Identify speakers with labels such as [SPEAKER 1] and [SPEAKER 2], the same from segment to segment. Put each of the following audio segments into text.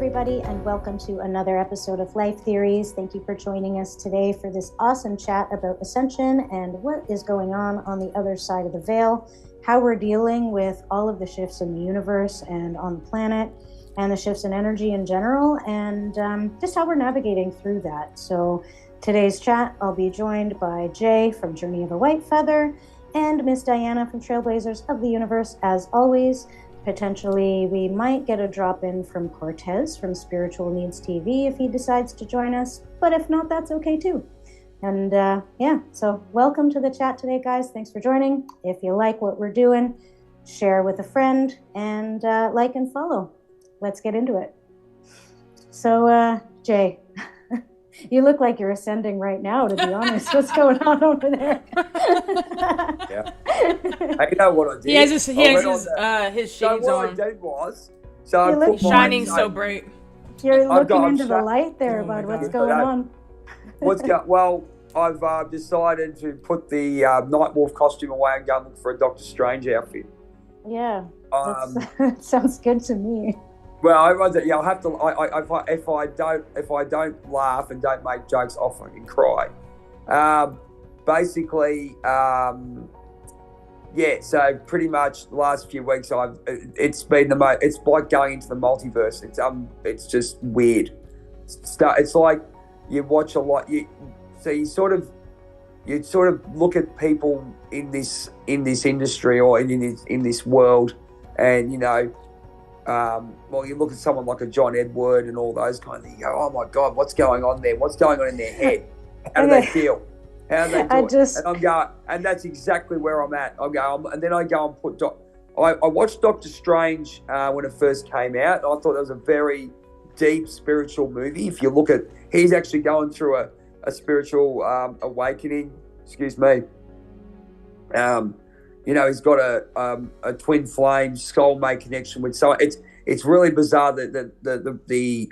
[SPEAKER 1] everybody, and welcome to another episode of Life Theories. Thank you for joining us today for this awesome chat about ascension and what is going on the other side of the veil, how we're dealing with all of the shifts in the universe and on the planet, and the shifts in energy in general, and just how we're navigating through that. So today's chat, I'll be joined by Jay from Journey of a Whitefeather and Miss Diana from Trailblazers of the Universe, as always. Potentially, we might get a drop-in from Cortez from Spiritual Needs TV if he decides to join us, but if not, that's okay too. And so welcome to the chat today, guys. Thanks for joining. If you like what we're doing, share with a friend and like and follow. Let's get into it. So, Jay, you look like you're ascending right now, to be honest. What's going on over there?
[SPEAKER 2] Yeah. I know what I did.
[SPEAKER 3] He has his shades
[SPEAKER 2] so what
[SPEAKER 3] on.
[SPEAKER 2] I did was, so I
[SPEAKER 1] You look
[SPEAKER 2] put my
[SPEAKER 3] Shining so bright.
[SPEAKER 1] You're
[SPEAKER 2] I've
[SPEAKER 1] looking
[SPEAKER 2] got-
[SPEAKER 1] into the
[SPEAKER 2] I'm
[SPEAKER 1] light there,
[SPEAKER 3] Oh my
[SPEAKER 1] bud. What's
[SPEAKER 3] God.
[SPEAKER 1] going on?
[SPEAKER 2] Well, I've decided to put the Nightwolf costume away and go and look for a Doctor Strange outfit.
[SPEAKER 1] Yeah,
[SPEAKER 2] Um,
[SPEAKER 1] sounds good to me.
[SPEAKER 2] well, I'll have to. If I don't laugh and don't make jokes, I'll fucking cry. So pretty much the last few weeks, it's been it's like going into the multiverse. It's just weird. It's like you watch a lot. You sort of look at people in this industry or in this world, and you look at someone like a John Edward and all those kind of things. You go, oh my God, what's going on there? What's going on in their head? How do they feel? How do they do it? And I'm going, and that's exactly where I'm at. And then I go and put. I watched Doctor Strange when it first came out. And I thought it was a very deep spiritual movie. If you look at, he's actually going through a spiritual awakening. Excuse me. He's got a twin flame soulmate connection with. So it's really bizarre that the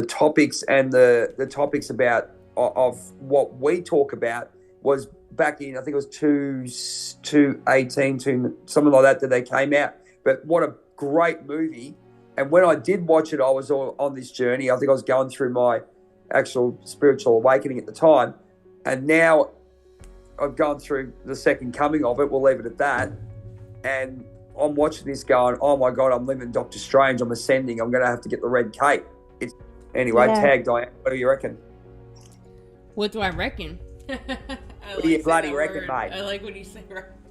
[SPEAKER 2] topics and the topics about of what we talk about was back in, I think it was 2018, something like that they came out. But what a great movie. And when I did watch it, I was on this journey. I think I was going through my actual spiritual awakening at the time. And now I've gone through the second coming of it. We'll leave it at that. And I'm watching this going, oh my God, I'm living Doctor Strange. I'm ascending. I'm going to have to get the red cape. Anyway, Tag Diane. What do you reckon?
[SPEAKER 3] What do I reckon?
[SPEAKER 2] What do you bloody reckon, mate?
[SPEAKER 3] I like when you say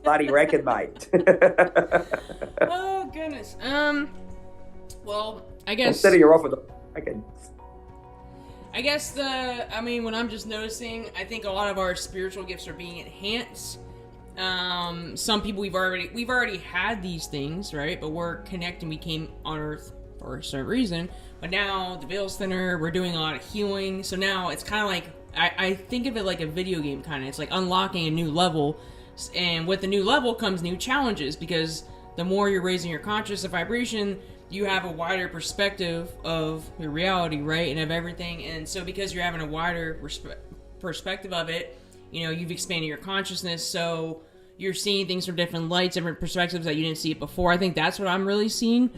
[SPEAKER 2] Bloody reckon, mate.
[SPEAKER 3] Oh goodness. Well, I guess
[SPEAKER 2] Instead of you're off with the reckon.
[SPEAKER 3] I guess when I'm just noticing, I think a lot of our spiritual gifts are being enhanced. Some people we've already had these things, right? But we're connecting. We came on Earth for a certain reason, but now the veil's thinner. We're doing a lot of healing, so now it's kind of like I think of it like a video game kind of. It's like unlocking a new level, and with the new level comes new challenges, because the more you're raising your conscious vibration, you have a wider perspective of your reality, right, and of everything. And so because you're having a wider perspective of it, you've expanded your consciousness, so you're seeing things from different lights, different perspectives that you didn't see it before. I think that's what I'm really seeing.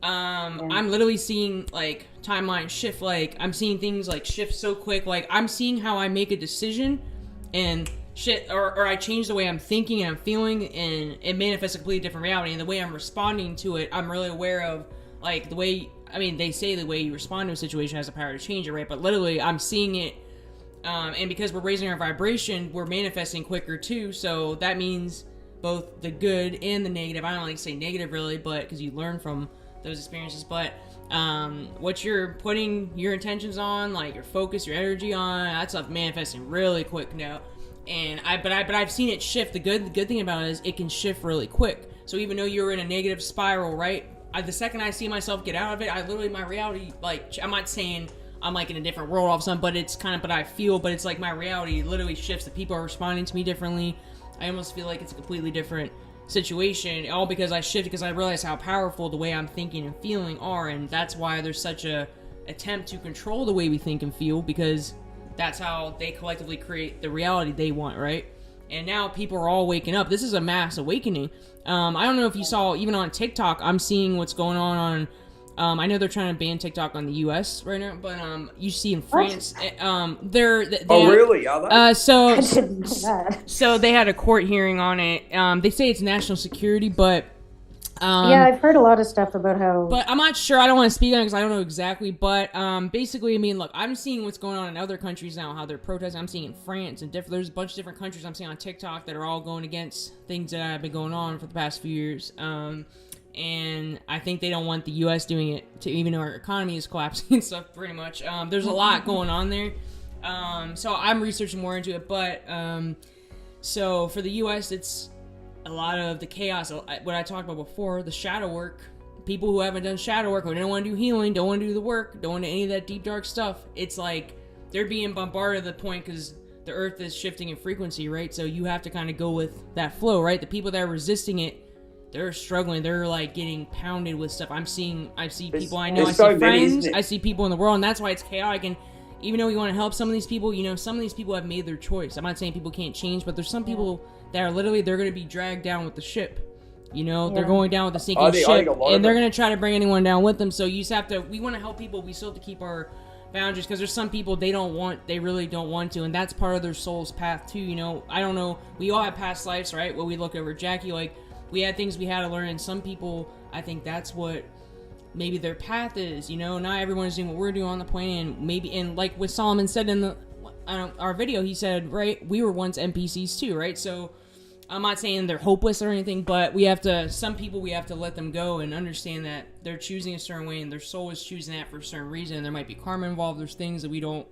[SPEAKER 3] I'm literally seeing like timeline shift. Like I'm seeing things like shift so quick. Like I'm seeing how I make a decision and shit, or I change the way I'm thinking and I'm feeling, and it manifests a completely different reality. And the way I'm responding to it, I'm really aware of, like the way, they say the way you respond to a situation has the power to change it, right? But literally I'm seeing it. And because we're raising our vibration, we're manifesting quicker too. So that means both the good and the negative. I don't like to say negative really, but because you learn from those experiences, but what you're putting your intentions on, like your focus, your energy on, that stuff manifesting really quick now. And I've seen it shift. The good thing about it is it can shift really quick. So even though you're in a negative spiral, right? The second I see myself get out of it, my reality, like, I'm not saying I'm like in a different world all of a sudden, but it's kind of, but it's like my reality literally shifts. The people are responding to me differently. I almost feel like it's a completely different situation, all because I shifted, because I realized how powerful the way I'm thinking and feeling are, and that's why there's such a attempt to control the way we think and feel, because that's how they collectively create the reality they want, right? And now people are all waking up. This is a mass awakening. I don't know if you saw, even on TikTok, I'm seeing what's going on I know they're trying to ban TikTok on the U.S. right now, but you see in
[SPEAKER 1] What?
[SPEAKER 3] France, they
[SPEAKER 2] Really? Are they?
[SPEAKER 1] I didn't know that.
[SPEAKER 3] So they had a court hearing on it. They say it's national security, but
[SPEAKER 1] Yeah, I've heard a lot of stuff about how.
[SPEAKER 3] but I'm not sure. I don't want to speak on it because I don't know exactly. But basically, I mean, look, I'm seeing what's going on in other countries now, how they're protesting. I'm seeing in France and there's a bunch of different countries I'm seeing on TikTok that are all going against things that have been going on for the past few years. And I think they don't want the U.S. doing it, to even though our economy is collapsing and stuff, pretty much. There's a lot going on there. So I'm researching more into it. But so for the U.S., it's a lot of the chaos, what I talked about before, the shadow work. People who haven't done shadow work, or don't want to do healing, don't want to do the work, don't want to do any of that deep, dark stuff. It's like they're being bombarded to the point because the earth is shifting in frequency, right? So you have to kind of go with that flow, right? The people that are resisting it, they're struggling. They're like getting pounded with stuff. I see people I know, I see friends, I see people in the world, and that's why it's chaotic. And even though we want to help some of these people, some of these people have made their choice. I'm not saying people can't change, but there's some people that are literally, they're going to be dragged down with the ship. They're going down with the sinking ship, and they're going to try to bring anyone down with them. So you just have to, we want to help people. We still have to keep our boundaries, because there's some people they really don't want to, and that's part of their soul's path too. I don't know, we all have past lives, right? What we look over Jackie, like, we had things we had to learn, and some people, I think that's what maybe their path is. Not everyone is doing what we're doing on the planet, and like what Solomon said in our video, he said, right, we were once NPCs too, right? So I'm not saying they're hopeless or anything, but some people we have to let them go and understand that they're choosing a certain way, and their soul is choosing that for a certain reason. There might be karma involved. There's things that we don't,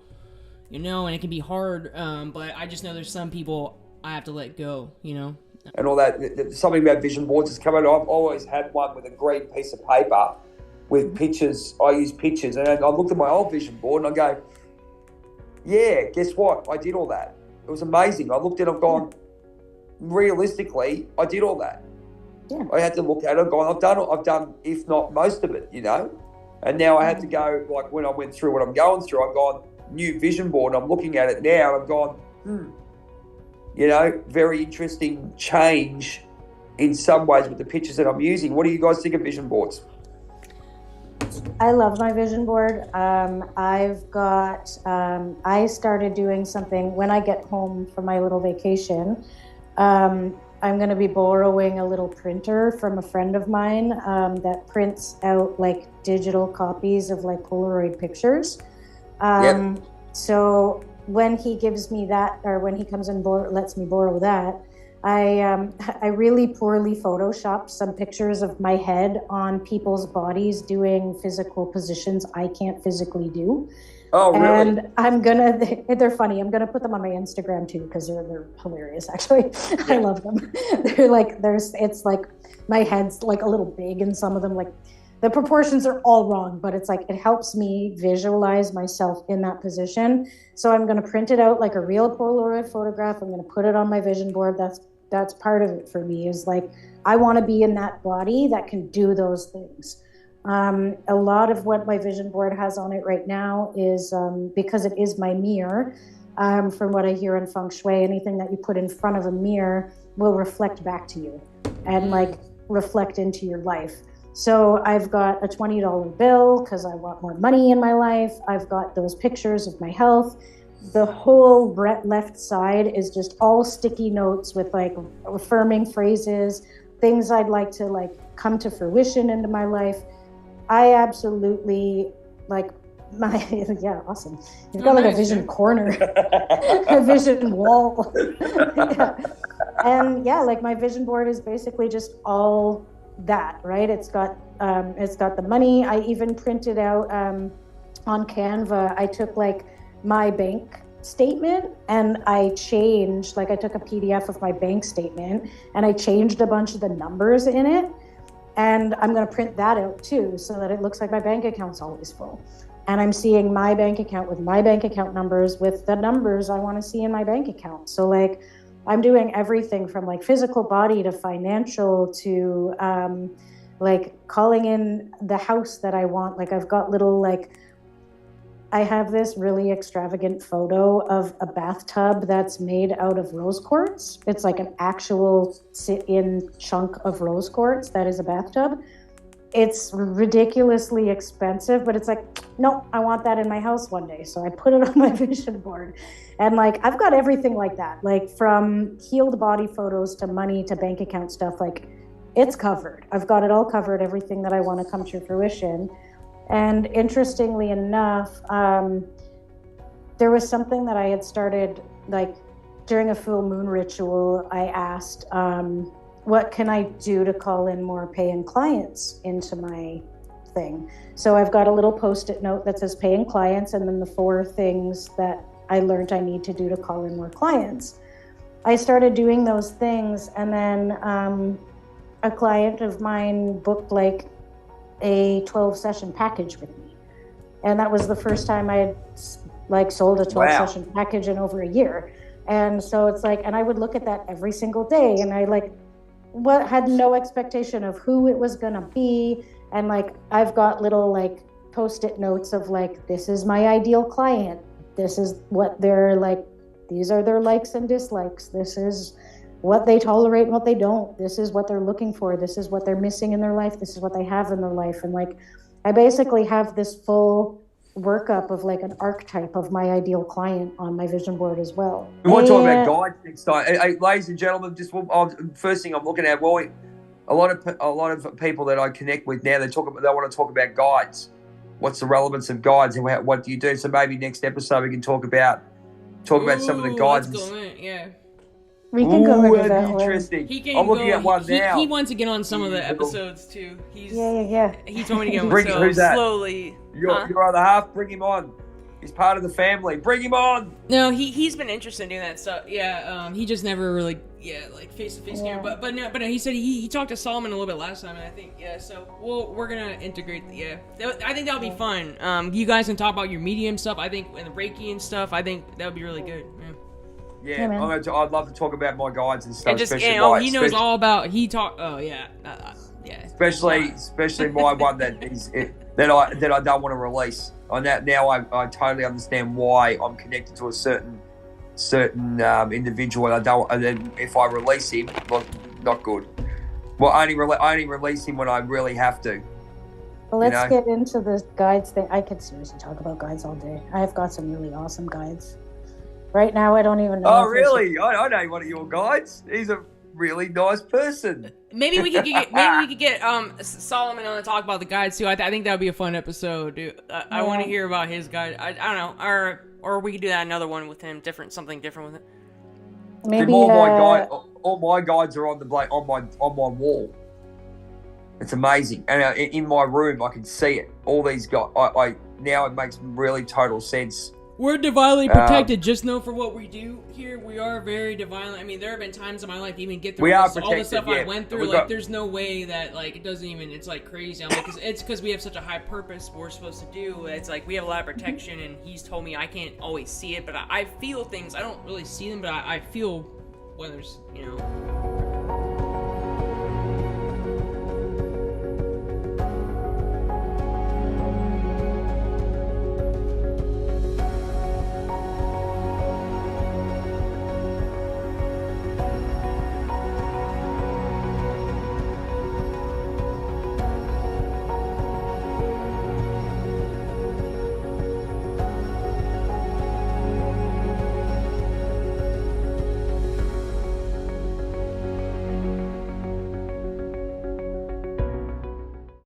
[SPEAKER 3] and it can be hard. But I just know there's some people I have to let go,
[SPEAKER 2] And all that. Something about vision boards has come out. I've always had one with a green piece of paper with pictures. I use pictures, and I looked at my old vision board and I go, yeah, guess what? I did all that. It was amazing. I looked at it, I've gone, realistically, I did all that.
[SPEAKER 1] Yeah.
[SPEAKER 2] I had to look at it, I've done, if not most of it, And now I had to go, like when I went through what I'm going through, I've gone, new vision board, I'm looking at it now, and I've gone, very interesting change in some ways with the pictures that I'm using. What do you guys think of vision boards?
[SPEAKER 1] I love my vision board. I started doing something when I get home from my little vacation. I'm going to be borrowing a little printer from a friend of mine that prints out like digital copies of like Polaroid pictures.
[SPEAKER 2] Yep.
[SPEAKER 1] So when he gives me that, or when he comes and lets me borrow that, I really poorly photoshopped some pictures of my head on people's bodies doing physical positions I can't physically do.
[SPEAKER 2] Oh, really?
[SPEAKER 1] And they're funny. I'm gonna put them on my Instagram too, because they're hilarious, actually. Yeah. I love them. They're like, it's like my head's like a little big, and some of them, like, the proportions are all wrong, but it's like, it helps me visualize myself in that position. So I'm gonna print it out like a real Polaroid photograph. I'm gonna put it on my vision board. That's part of it for me, is like, I want to be in that body that can do those things. A lot of what my vision board has on it right now is, because it is my mirror, from what I hear in feng shui, anything that you put in front of a mirror will reflect back to you and like reflect into your life. So I've got a $20 bill because I want more money in my life. I've got those pictures of my health. The whole left side is just all sticky notes with like affirming phrases, things I'd like to like come to fruition into my life. I absolutely like yeah, awesome. You've got like a vision corner, a vision wall. Yeah. And yeah, like my vision board is basically just all that, right? It's got the money. I even printed out on Canva. I took like my bank statement and I changed, like I took a PDF of my bank statement and I changed a bunch of the numbers in it. And I'm going to print that out too, so that it looks like my bank account's always full. And I'm seeing my bank account with my bank account numbers with the numbers I want to see in my bank account. So like, I'm doing everything from like physical body to financial to like calling in the house that I want. Like I've got little like, I have this really extravagant photo of a bathtub that's made out of rose quartz. It's like an actual sit-in chunk of rose quartz that is a bathtub. it's ridiculously expensive, but it's like, no, I want that in my house one day. So I put it on my vision board. And like, I've got everything like that, like from healed body photos to money to bank account stuff. Like, it's covered. I've got it all covered, everything that I want to come to fruition. And interestingly enough, there was something that I had started, like during a full moon ritual. I asked, what can I do to call in more paying clients into my thing? So I've got a little Post-it note that says paying clients, and then the 4 things that I learned I need to do to call in more clients. I started doing those things, and then a client of mine booked like a 12 session package with me. And that was the first time I had like sold a 12 session package in over a year. And so it's like, and I would look at that every single day, and I like had no expectation of who it was gonna be. And like, I've got little like Post-it notes of like, this is my ideal client. This is what they're like. These are their likes and dislikes. This is what they tolerate and what they don't. This is what they're looking for. This is what they're missing in their life. This is what they have in their life. And like, I basically have this full workup of like an archetype of my ideal client on my vision board as well.
[SPEAKER 2] We want to talk about guides next time. Hey, ladies and gentlemen, just first thing I'm looking at, well, a lot of people that I connect with now, they want to talk about guides. What's the relevance of guides, and what do you do? So maybe next episode we can talk about some of the guides.
[SPEAKER 3] Yeah.
[SPEAKER 1] We can go into that
[SPEAKER 2] interesting. I'm looking at one now.
[SPEAKER 3] He wants to get on some of the episodes too.
[SPEAKER 1] Yeah.
[SPEAKER 3] He told me to get on.
[SPEAKER 2] Who's that?
[SPEAKER 3] Slowly.
[SPEAKER 2] Your other half. Bring him on. He's part of the family. Bring him on.
[SPEAKER 3] No, he's been interested in doing that stuff. Yeah. He just never really like face to face camera. But no. He said he talked to Solomon a little bit last time, and I think So we're gonna integrate. Yeah. I think that'll be fun. You guys can talk about your medium stuff. I think, and the Reiki and stuff. I think that would be really good.
[SPEAKER 2] Yeah, I'd love to talk about my guides and stuff.
[SPEAKER 3] And just, he knows all about.
[SPEAKER 2] Especially my one that I don't want to release. Now I totally understand why I'm connected to a certain individual. And then if I release him, not good. Well, I only release him when I really have to.
[SPEAKER 1] Well, let's get into the guides thing. I could seriously talk about guides all day. I've got some really awesome guides. Right now, I don't even know.
[SPEAKER 2] Oh, really? I know one of your guides. He's a really nice person.
[SPEAKER 3] Maybe we could get Solomon on to talk about the guides too. I think that would be a fun episode, dude. I want to hear about his guide. I don't know, or we could do that another one with him, something different with it.
[SPEAKER 1] Maybe
[SPEAKER 2] all my guides are on my wall. It's amazing, and in my room I can see it. All these guys. I now it makes really total sense.
[SPEAKER 3] We're divinely protected. Just know for what we do here, we are very divinely. I mean, there have been times in my life to even get through all the stuff I went through. There's no way that it doesn't even. It's crazy. I'm like, it's because we have such a high purpose. We're supposed to do. It's like we have a lot of protection, and he's told me I can't always see it, but I feel things. I don't really see them, but I feel when there's